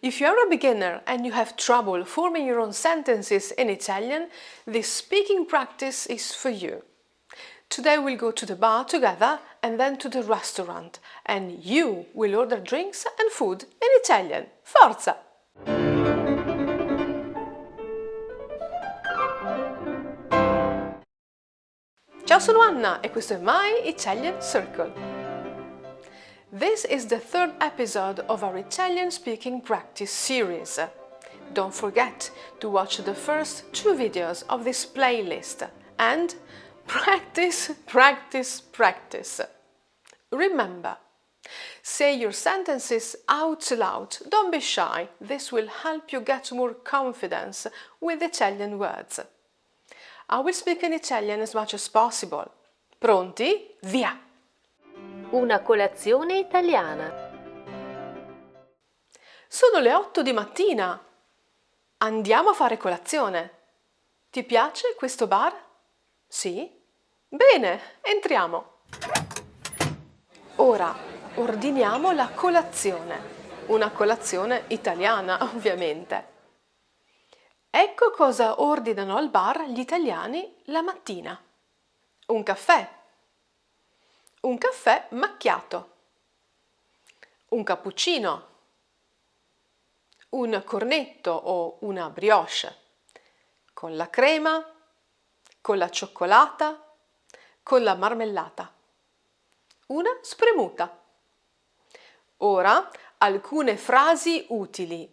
If you're a beginner and you have trouble forming your own sentences in Italian, this speaking practice is for you. Today we'll go to the bar together and then to the restaurant, and you will order drinks and food in Italian. Forza! Ciao, sono Anna e questo è My Italian Circle. This is the third episode of our Italian speaking practice series. Don't forget to watch the first 2 videos of this playlist and practice, practice, practice. Remember, say your sentences out loud. Don't be shy. This will help you get more confidence with Italian words. I will speak in Italian as much as possible. Pronti? Via! Una colazione italiana. Sono le 8 di mattina. Andiamo a fare colazione. Ti piace questo bar? Sì? Bene, entriamo. Ora ordiniamo la colazione. Una colazione italiana, ovviamente. Ecco cosa ordinano al bar gli italiani la mattina. Un caffè macchiato, un cappuccino, un cornetto o una brioche, con la crema, con la cioccolata, con la marmellata, una spremuta. Ora alcune frasi utili.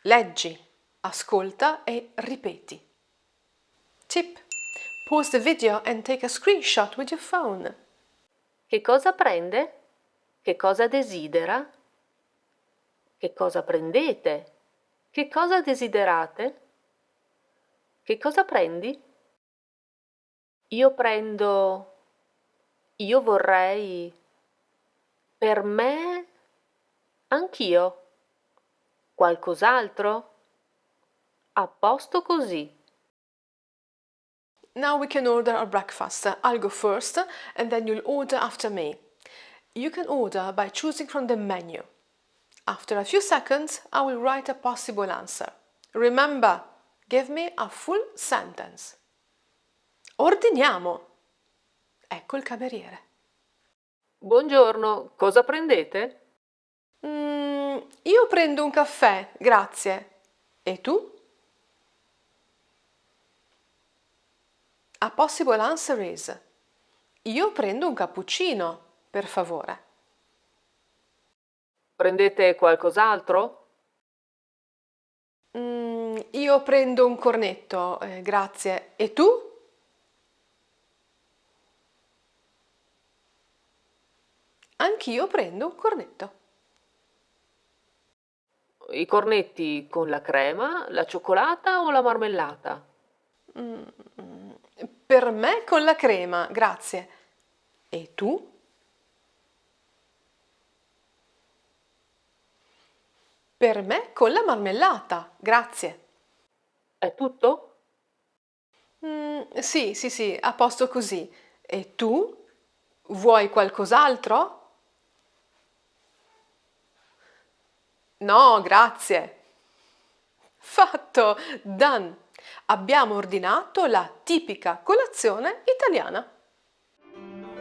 Leggi, ascolta e ripeti. Tip: pause the video and take a screenshot with your phone. Che cosa prende? Che cosa desidera? Che cosa prendete? Che cosa desiderate? Che cosa prendi? Io prendo. Io vorrei. Per me. Anch'io. Qualcos'altro? A posto così. Now we can order our breakfast. I'll go first and then you'll order after me. You can order by choosing from the menu. After a few seconds, I will write a possible answer. Remember, give me a full sentence. Ordiniamo. Ecco il cameriere. Buongiorno, cosa prendete? Io prendo un caffè, grazie. E tu? A possible answer is: io prendo un cappuccino, per favore. Prendete qualcos'altro? Io prendo un cornetto, grazie. E tu? Anch'io prendo un cornetto. I cornetti con la crema, la cioccolata o la marmellata? Per me con la crema, grazie. E tu? Per me con la marmellata, grazie. È tutto? Sì, a posto così. E tu? Vuoi qualcos'altro? No, grazie. Fatto, done. Abbiamo ordinato la tipica colazione italiana.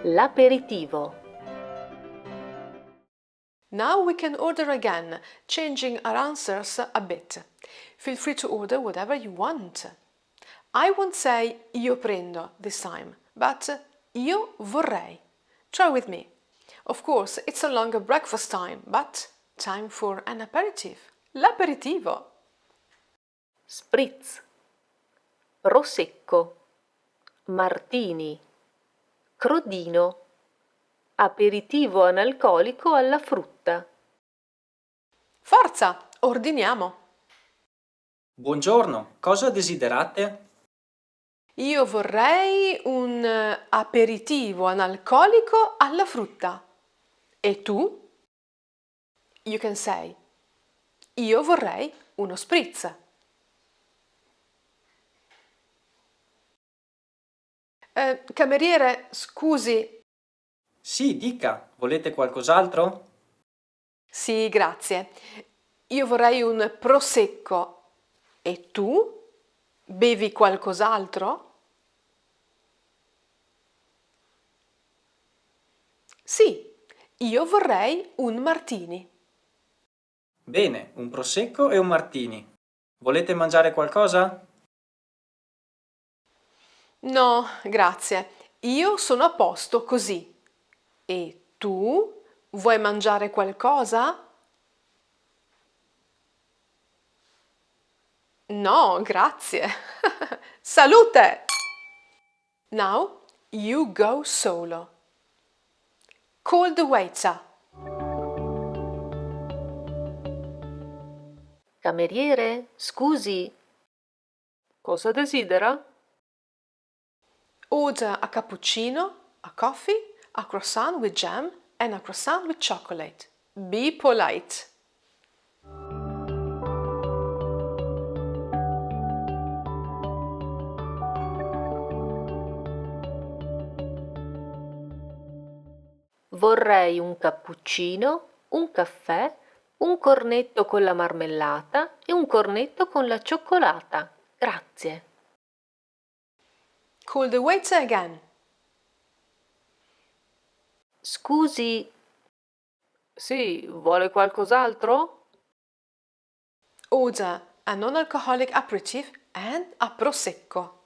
L'aperitivo. Now we can order again, changing our answers a bit. Feel free to order whatever you want. I won't say io prendo this time, but io vorrei. Try with me. Of course, it's no longer breakfast time, but time for an aperitif. L'aperitivo. Spritz. Prosecco. Martini. Crodino. Aperitivo analcolico alla frutta. Forza, ordiniamo. Buongiorno, cosa desiderate? Io vorrei un aperitivo analcolico alla frutta. E tu? You can say: io vorrei uno spritz. Cameriere, scusi. Sì, dica, volete qualcos'altro? Sì, grazie. Io vorrei un prosecco. E tu? Bevi qualcos'altro? Sì, io vorrei un martini. Bene, un prosecco e un martini. Volete mangiare qualcosa? No, grazie. Io sono a posto così. E tu? Vuoi mangiare qualcosa? No, grazie. Salute! Now you go solo. Call the waiter. Cameriere, scusi, cosa desidera? Order a cappuccino, a coffee, a croissant with jam, and a croissant with chocolate. Be polite. Vorrei un cappuccino, un caffè, un cornetto con la marmellata e un cornetto con la cioccolata. Grazie. Call the waiter again. Scusi. Sì, vuole qualcos'altro? Order a non-alcoholic aperitif and a prosecco.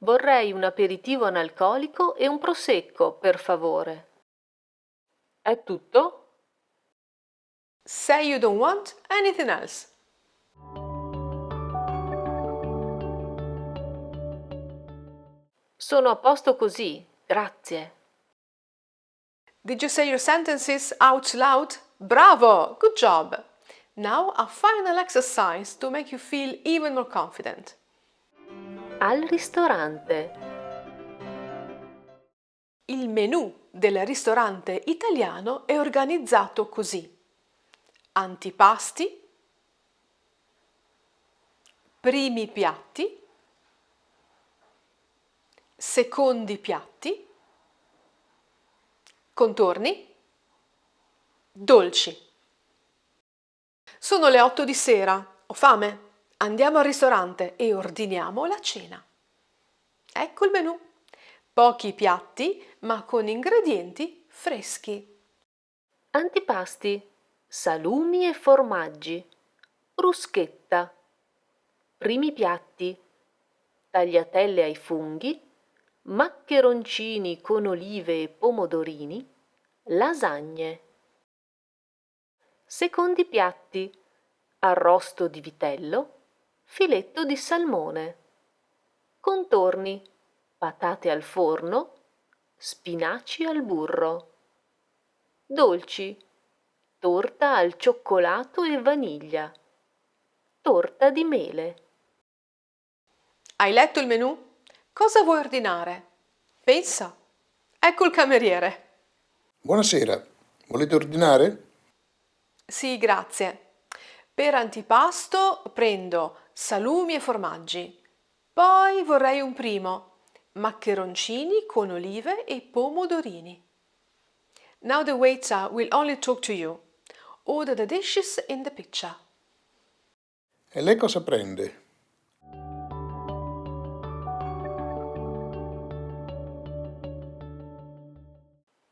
Vorrei un aperitivo analcolico e un prosecco, per favore. È tutto? Say you don't want anything else. Sono a posto così, grazie. Did you say your sentences out loud? Bravo! Good job! Now a final exercise to make you feel even more confident. Al ristorante. Il menù del ristorante italiano è organizzato così: antipasti, primi piatti, secondi piatti, contorni, dolci. Sono le 8 di sera, ho fame. Andiamo al ristorante e ordiniamo la cena. Ecco il menù. Pochi piatti, ma con ingredienti freschi. Antipasti. Salumi e formaggi. Bruschetta. Primi piatti. Tagliatelle ai funghi. Maccheroncini con olive e pomodorini. Lasagne. Secondi piatti. Arrosto di vitello. Filetto di salmone. Contorni. Patate al forno. Spinaci al burro. Dolci. Torta al cioccolato e vaniglia. Torta di mele. Hai letto il menù? Cosa vuoi ordinare? Pensa. Ecco il cameriere. Buonasera, volete ordinare? Sì, grazie. Per antipasto prendo salumi e formaggi. Poi vorrei un primo, maccheroncini con olive e pomodorini. Now the waiter will only talk to you. Order the dishes in the picture. E lei cosa prende?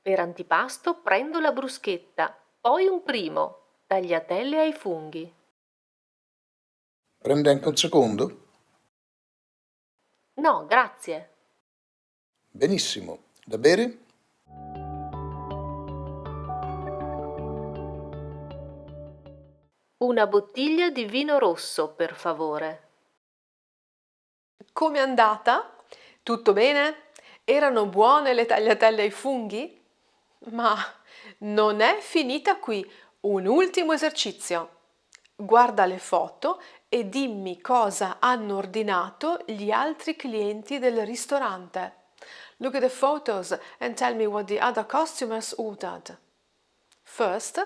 Per antipasto prendo la bruschetta, poi un primo, tagliatelle ai funghi. Prende anche un secondo? No, grazie. Benissimo. Da bere? Una bottiglia di vino rosso, per favore. Com'è andata? Tutto bene? Erano buone le tagliatelle ai funghi? Ma non è finita qui. Un ultimo esercizio. Guarda le foto e dimmi cosa hanno ordinato gli altri clienti del ristorante. Look at the photos and tell me what the other customers ordered. First,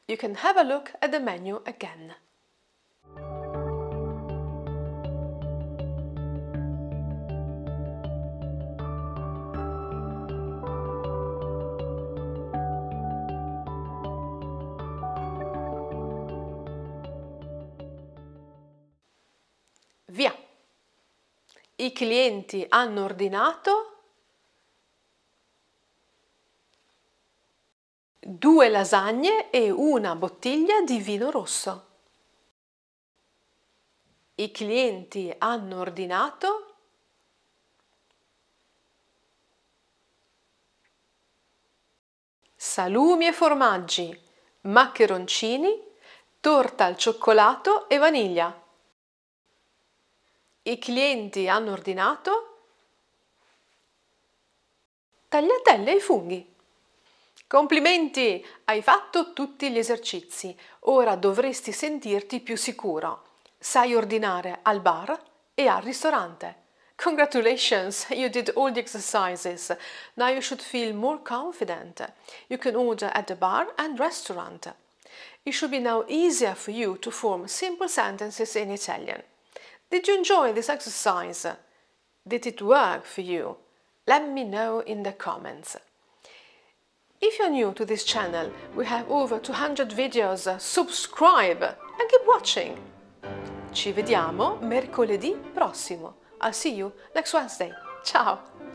you can have a look at the menu again. I clienti hanno ordinato 2 lasagne e una bottiglia di vino rosso. I clienti hanno ordinato salumi e formaggi, maccheroncini, torta al cioccolato e vaniglia. I clienti hanno ordinato tagliatelle ai funghi. Complimenti! Hai fatto tutti gli esercizi. Ora dovresti sentirti più sicuro. Sai ordinare al bar e al ristorante. Congratulations! You did all the exercises. Now you should feel more confident. You can order at the bar and restaurant. It should be now easier for you to form simple sentences in Italian. Did you enjoy this exercise? Did it work for you? Let me know in the comments. If you're new to this channel, we have over 200 videos. Subscribe and keep watching. Ci vediamo mercoledì prossimo. I'll see you next Wednesday. Ciao!